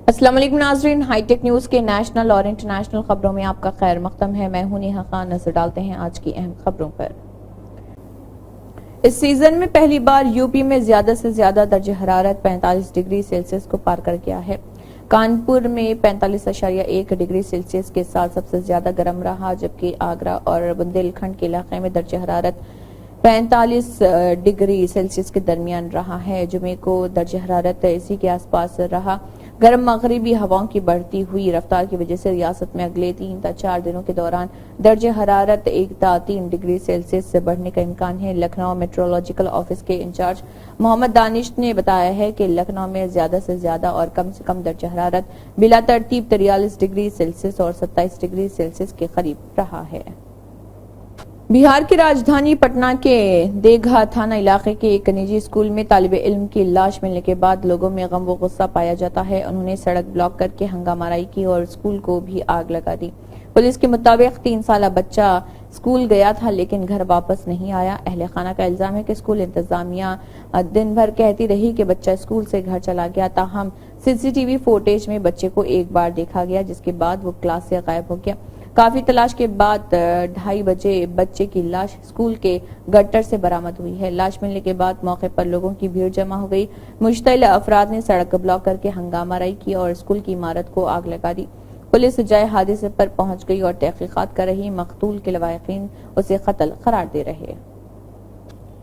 السلام علیکم ناظرین، ہائی ٹیک نیوز کے نیشنل اور انٹرنیشنل خبروں میں آپ کا خیر مقدم ہے۔ میں ہوں نیہا خان۔ نظر ڈالتے ہیں آج کی اہم خبروں پر۔ اس سیزن میں پہلی بار یوپی میں زیادہ سے زیادہ درجہ حرارت 45 ڈگری سیلسیس کو پار کر گیا ہے۔ کانپور میں 45.1 ڈگری سیلسیس کے ساتھ سب سے زیادہ گرم رہا، جبکہ آگرہ اور بندیل کھنڈ کے علاقے میں درجہ حرارت 45 ڈگری سیلسیس کے درمیان رہا ہے۔ جمعے کو درجہ حرارت اسی کے آس پاس رہا۔ گرم مغربی ہواؤں کی بڑھتی ہوئی رفتار کی وجہ سے ریاست میں اگلے 3 تا 4 دنوں کے دوران درجہ حرارت 1 تا 3 ڈگری سیلسیس سے بڑھنے کا امکان ہے۔ لکھنؤ میٹرولوجیکل آفس کے انچارج محمد دانش نے بتایا ہے کہ لکھنؤ میں زیادہ سے زیادہ اور کم سے کم درجہ حرارت بلا ترتیب 43 ڈگری سیلسیس اور 27 ڈگری سیلسیس کے قریب رہا ہے۔ بہار کی راجدھانی پٹنہ کے دیگھا تھانہ علاقے کے ایک نجی اسکول میں طالب علم کی لاش ملنے کے بعد لوگوں میں غم و غصہ پایا جاتا ہے۔ انہوں نے سڑک بلاک کر کے ہنگامہ آرائی کی اور اسکول کو بھی آگ لگا دی۔ پولیس کے مطابق 3 سالہ بچہ اسکول گیا تھا لیکن گھر واپس نہیں آیا۔ اہل خانہ کا الزام ہے کہ اسکول انتظامیہ دن بھر کہتی رہی کہ بچہ اسکول سے گھر چلا گیا، تاہم CCTV فوٹیج میں بچے کو ایک بار دیکھا گیا جس کے بعد وہ کلاس سے غائب ہو گیا۔ کافی تلاش کے بعد 2:30 بجے بچے کی لاش اسکول کے گٹر سے برآمد ہوئی ہے۔ لاش ملنے کے بعد موقع پر لوگوں کی بھیڑ جمع ہو گئی۔ مشتعل افراد نے سڑک بلاک کر کے ہنگامہ آرائی کی اور اسکول کی عمارت کو آگ لگا دی۔ پولیس جائے حادثے پر پہنچ گئی اور تحقیقات کر رہی۔ مقتول کے لواحقین اسے قتل قرار دے رہے۔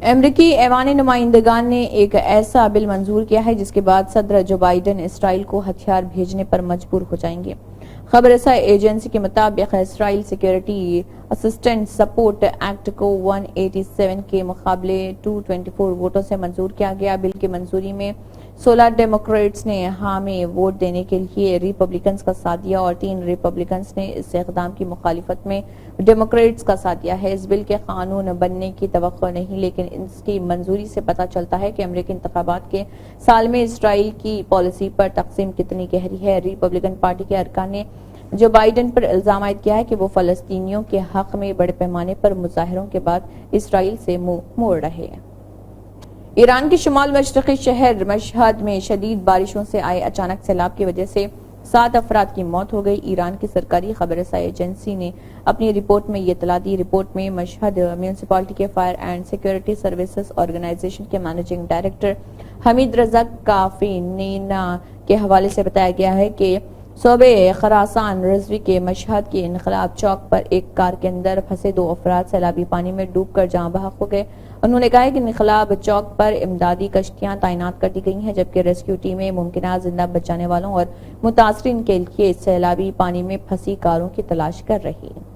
امریکی ایوان نمائندگان نے ایک ایسا بل منظور کیا ہے جس کے بعد صدر جو بائیڈن اسرائیل کو ہتھیار بھیجنے پر مجبور ہو جائیں گے۔ خبر رساں ایجنسی کے مطابق اسرائیل سیکیورٹی اسسٹنٹ سپورٹ ایکٹ کو 187 کے مقابلے 224 ووٹوں سے منظور کیا گیا۔ بل کی منظوری میں 16 ڈیموکریٹس نے ہاں میں ووٹ دینے کے لیے ریپبلکنز کا ساتھ دیا اور 3 ریپبلکنز نے اس اقدام کی مخالفت میں ڈیموکریٹس کا ساتھ دیا ہے۔ اس بل کے قانون بننے کی توقع نہیں، لیکن اس کی منظوری سے پتہ چلتا ہے کہ امریکی انتخابات کے سال میں اسرائیل کی پالیسی پر تقسیم کتنی گہری ہے۔ ریپبلکن پارٹی کے ارکان نے جو بائیڈن پر الزام عائد کیا ہے کہ وہ فلسطینیوں کے حق میں بڑے پیمانے پر مظاہروں کے بعد اسرائیل سے منہ موڑ رہے ہیں۔ ایران کے شمال مشرقی شہر مشہد میں شدید بارشوں سے آئے اچانک سیلاب کی وجہ سے 7 افراد کی موت ہو گئی۔ ایران کی سرکاری خبر رساں ایجنسی نے اپنی رپورٹ میں یہ اطلاع دی۔ رپورٹ میں مشہد میونسپلٹی کے fire and security services organisation کے مینیجنگ ڈائریکٹر حمید رضا کافینینا کے حوالے سے بتایا گیا ہے کہ صوبے خراسان رضوی کے مشہد کے انقلاب چوک پر ایک کار کے اندر پھنسے 2 افراد سیلابی پانی میں ڈوب کر جاں بحق ہو گئے۔ انہوں نے کہا ہے کہ انقلاب چوک پر امدادی کشتیاں تعینات کر دی گئی ہیں، جبکہ ریسکیو ٹیمیں ممکنہ زندہ بچانے والوں اور متاثرین کے لیے سیلابی پانی میں پھنسی کاروں کی تلاش کر رہی ہیں۔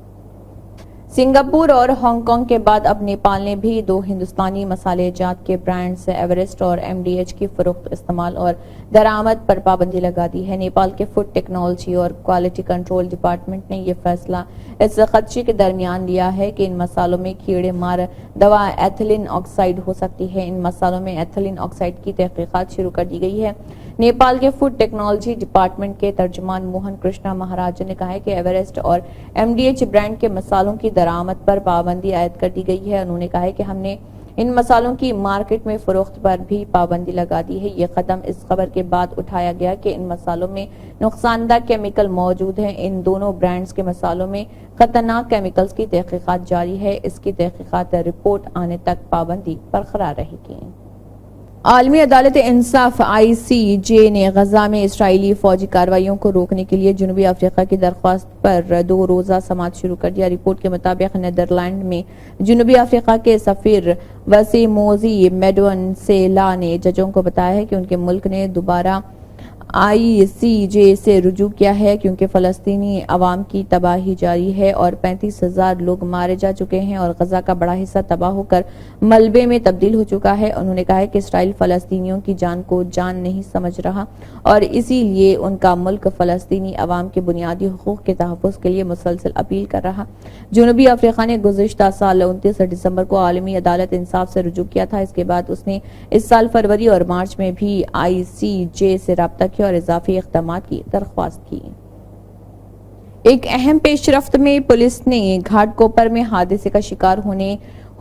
سنگاپور اور ہانگ کانگ کے بعد اب نیپال نے بھی 2 ہندوستانی مصالحہ جات کے برانڈز ایورسٹ اور MDH کی فروخت، استعمال اور درآمد پر پابندی لگا دی ہے۔ نیپال کے فوڈ ٹیکنالوجی اور کوالٹی کنٹرول ڈپارٹمنٹ نے یہ فیصلہ اس خدشے کے درمیان لیا ہے کہ ان مصالحوں میں کیڑے مار دوا ایتھلین آکسائڈ ہو سکتی ہے۔ ان مصالحوں میں ایتھلین آکسائڈ کی تحقیقات شروع کر دی گئی ہے۔ نیپال کے فوڈ ٹیکنالوجی ڈپارٹمنٹ کے ترجمان موہن کرشنا مہاراجن نے کہا ہے کہ ایورسٹ اور MDH برانڈ کے مصالحوں کی درآمد پر پابندی عائد کر دی گئی ہے۔ انہوں نے کہا ہے کہ ہم نے ان مصالحوں کی مارکیٹ میں فروخت پر بھی پابندی لگا دی ہے۔ یہ قدم اس خبر کے بعد اٹھایا گیا کہ ان مصالحوں میں نقصان دہ کیمیکل موجود ہیں۔ ان دونوں برانڈز کے مصالحوں میں خطرناک کیمیکلز کی تحقیقات جاری ہے۔ اس کی تحقیقات رپورٹ آنے تک پابندی برقرار رہے گی۔ عالمی عدالت انصاف ICJ نے غزہ میں اسرائیلی فوجی کارروائیوں کو روکنے کے لیے جنوبی افریقہ کی درخواست پر 2 روزہ سماعت شروع کر دیا۔ رپورٹ کے مطابق نیدرلینڈ میں جنوبی افریقہ کے سفیر وسیموزی میڈونسیلا نے ججوں کو بتایا ہے کہ ان کے ملک نے دوبارہ ICJ سے رجوع کیا ہے کیونکہ فلسطینی عوام کی تباہی جاری ہے اور 35,000 لوگ مارے جا چکے ہیں اور غزہ کا بڑا حصہ تباہ ہو کر ملبے میں تبدیل ہو چکا ہے۔ انہوں نے کہا ہے کہ اسرائیل فلسطینیوں کی جان کو جان نہیں سمجھ رہا اور اسی لیے ان کا ملک فلسطینی عوام کے بنیادی حقوق کے تحفظ کے لیے مسلسل اپیل کر رہا۔ جنوبی افریقہ نے گزشتہ سال 29 دسمبر کو عالمی عدالت انصاف سے رجوع کیا تھا۔ اس کے بعد اس نے اس سال فروری اور مارچ میں بھی ICJ سے رابطہ کیا اور اضافی اقدامات کی درخواست کی۔ ایک اہم پیش رفت میں پولیس نے گھاٹ کوپر میں حادثے کا شکار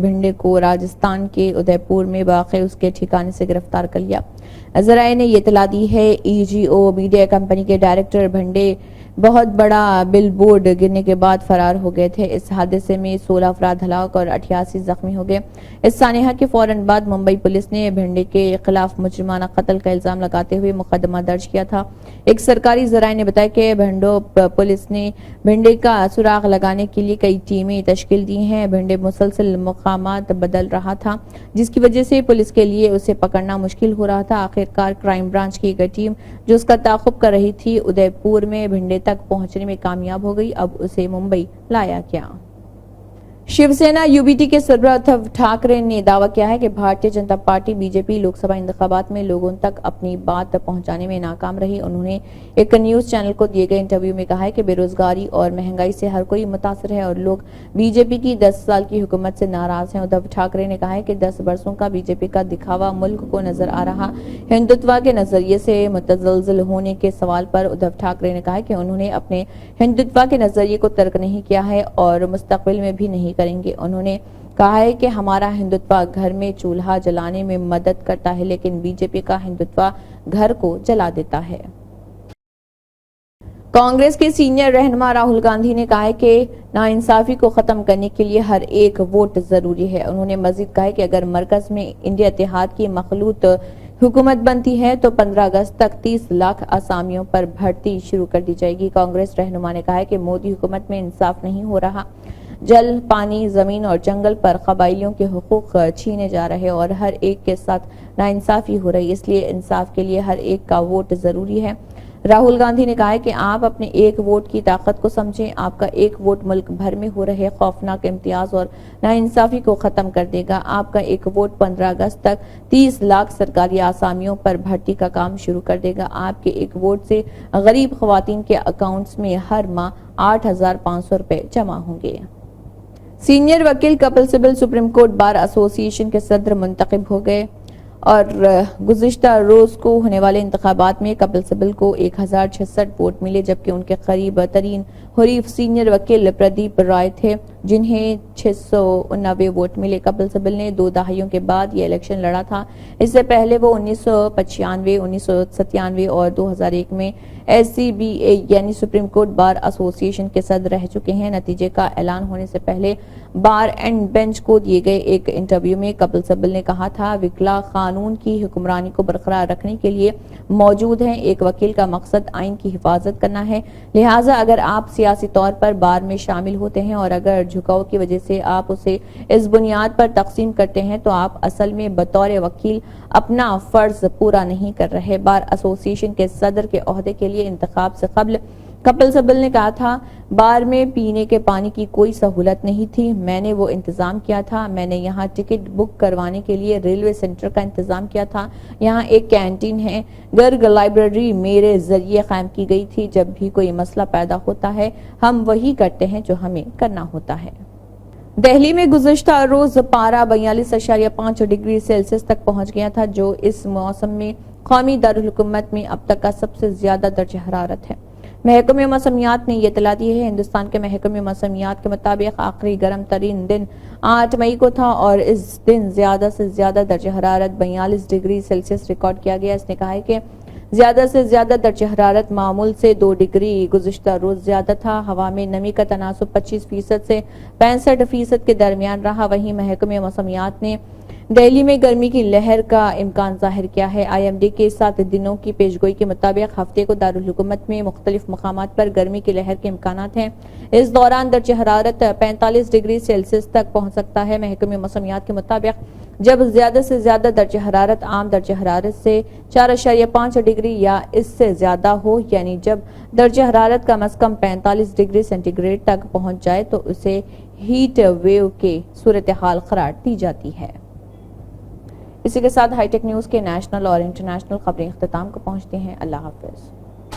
بھنڈے کو راجستھان کے ادے پور میں واقع اس کے ٹھکانے سے گرفتار کر لیا۔ ذرائع نے یہ اطلاع دی ہے۔ ای جی او میڈیا کمپنی کے ڈائریکٹر بھنڈے بہت بڑا بل بورڈ گرنے کے بعد فرار ہو گئے تھے۔ اس حادثے میں 16 افراد ہلاک اور 88 زخمی ہو گئے۔ اس سانحہ کے فوراً بعد ممبئی پولیس نے بھنڈے کے خلاف مجرمانہ قتل کا الزام لگاتے ہوئے مقدمہ درج کیا تھا۔ ایک سرکاری ذرائع نے بتایا کہ پولیس نے بھنڈے کا سراغ لگانے کے لیے کئی ٹیمیں تشکیل دی ہیں۔ بھنڈے مسلسل مقامات بدل رہا تھا، جس کی وجہ سے پولیس کے لیے اسے پکڑنا مشکل ہو رہا تھا۔ آخرکار کرائم برانچ کی ایک ٹیم جو اس کا تعاقب کر رہی تھی ادے پور میں بھنڈے تک پہنچنے میں کامیاب ہو گئی۔ اب اسے ممبئی لایا گیا۔ Shiv Sena you B T کے سربراہ ادھو ٹھاکرے نے دعویٰ کیا ہے کہ Bharatiya Janata party B J پی لوک سبھا انتخابات میں لوگوں تک اپنی بات پہنچانے میں ناکام رہی۔ انہوں نے ایک نیوز چینل کو دیے گئے انٹرویو میں کہا ہے کہ بے روزگاری اور مہنگائی سے ہر کوئی متاثر ہے اور لوگ بی جے پی کی 10 سال کی حکومت سے ناراض ہیں۔ ادھو ٹھاکرے نے کہا ہے کہ 10 برسوں کا بی جے پی کا دکھاوا ملک کو نظر آ رہا۔ ہندوتوا کے نظریے سے متزلزل ہونے کے سوال پر ادھو ٹھاکرے نے کہا کہ انہوں نے اپنے ہندوتوا کے نظریے کو ترک نہیں کیا ہے اور مستقبل میں بھی نہیں کریں گے۔ انہوں نے کہا ہے کہ ہمارا ہندوتوا گھر میں چولہا جلانے میں مدد کرتا ہے لیکن بی جے پی کا ہندوتوا گھر کو جلا دیتا ہے۔ کانگریس کے سینئر رہنما راہل گاندھی نے کہا ہے کہ ناانصافی کو ختم کرنے کے لیے ہر ایک ووٹ ضروری ہے۔ انہوں نے مزید کہا کہ اگر مرکز میں انڈیا اتحاد کی مخلوط حکومت بنتی ہے تو 15 اگست تک 30 لاکھ اسامیوں پر بھرتی شروع کر دی جائے گی۔ کانگریس رہنما نے کہا ہے کہ مودی حکومت میں انصاف نہیں ہو رہا۔ جل، پانی، زمین اور جنگل پر قبائلیوں کے حقوق چھینے جا رہے اور ہر ایک کے ساتھ ناانصافی ہو رہی، اس لیے انصاف کے لیے ہر ایک کا ووٹ ضروری ہے۔ راہل گاندھی نے کہا ہے کہ آپ اپنے ایک ووٹ کی طاقت کو سمجھیں۔ آپ کا ایک ووٹ ملک بھر میں ہو رہے خوفناک امتیاز اور ناانصافی کو ختم کر دے گا۔ آپ کا ایک ووٹ 15 اگست تک 30 لاکھ سرکاری اسامیوں پر بھرتی کا کام شروع کر دے گا۔ آپ کے ایک ووٹ سے غریب خواتین کے اکاؤنٹس میں ہر ماہ 8,500 روپے جمع ہوں گے۔ سینئر وکیل کپل سبل سپریم کورٹ بار ایسوسی ایشن کے صدر منتخب ہو گئے اور گزشتہ روز کو ہونے والے انتخابات میں کپل سبل کو 1066 ووٹ ملے جبکہ ان کے قریب ترین حریف سینئر وکیل پردیپ رائے تھے جنہیں 699 ووٹ ملے۔ کپل سبل نے 2 دہائیوں کے بعد یہ الیکشن لڑا تھا۔ اس سے پہلے وہ 1995، 1997 اور 2001 میں SCBA یعنی سپریم کورٹ بار ایسوسی ایشن کے صدر رہ چکے ہیں۔ نتیجے کا اعلان ہونے سے پہلے بار اینڈ بینچ کو دیے گئے ایک انٹرویو میں کپل سبل نے کہا تھا، وکلا قانون کی حکمرانی کو برقرار رکھنے کے لیے موجود ہیں۔ ایک وکیل کا مقصد آئین کی حفاظت کرنا ہے، لہٰذا اگر آپ سیاسی طور پر بار میں شامل ہوتے ہیں اور اگر جھکاؤ کی وجہ سے آپ اسے اس بنیاد پر تقسیم کرتے ہیں تو آپ اصل میں بطور وکیل اپنا فرض پورا نہیں کر رہے۔ بار ایسوسی ایشن کے صدر کے عہدے کے لیے انتخاب سے قبل کپل سبل نے کہا تھا، بار میں پینے کے پانی کی کوئی سہولت نہیں تھی، میں نے وہ انتظام کیا تھا۔ میں نے یہاں ٹکٹ بک کروانے کے لیے ریلوے سینٹر کا انتظام کیا تھا۔ یہاں ایک کینٹین ہے۔ گرگ لائبریری میرے ذریعے قائم کی گئی تھی۔ جب بھی کوئی مسئلہ پیدا ہوتا ہے ہم وہی کرتے ہیں جو ہمیں کرنا ہوتا ہے۔ دہلی میں گزشتہ روز پارہ 42.5 ڈگری سیلسیس تک پہنچ گیا تھا جو اس موسم میں قومی دارالحکومت میں اب تک کا سب سے زیادہ درجہ حرارت ہے۔ محکمہ موسمیات نے یہ اطلاع دی ہے۔ ہندوستان کے محکمہ موسمیات کے مطابق آخری گرم ترین دن 8 مئی کو تھا اور اس دن زیادہ سے زیادہ درجہ حرارت 42 ڈگری سیلسیس ریکارڈ کیا گیا۔ اس نے کہا ہے کہ زیادہ سے زیادہ درجہ حرارت معمول سے 2 ڈگری گزشتہ روز زیادہ تھا۔ ہوا میں نمی کا تناسب 25% سے 65% کے درمیان رہا۔ وہیں محکمہ موسمیات نے دہلی میں گرمی کی لہر کا امکان ظاہر کیا ہے۔ IMD کے 7 دنوں کی پیشگوئی کے مطابق ہفتے کو دارالحکومت میں مختلف مقامات پر گرمی کی لہر کے امکانات ہیں۔ اس دوران درجہ حرارت 45 ڈگری سیلسیس تک پہنچ سکتا ہے۔ محکمہ موسمیات کے مطابق جب زیادہ سے زیادہ درجہ حرارت عام درجہ حرارت سے 4.5 ڈگری یا اس سے زیادہ ہو، یعنی جب درجہ حرارت کم از کم 45 ڈگری سینٹی گریڈ تک پہنچ جائے تو اسے ہیٹ ویو کے صورتحال قرار دی جاتی ہے۔ اسی کے ساتھ ہائی ٹیک نیوز کے نیشنل اور انٹرنیشنل خبریں اختتام کو پہنچتی ہیں۔ اللہ حافظ۔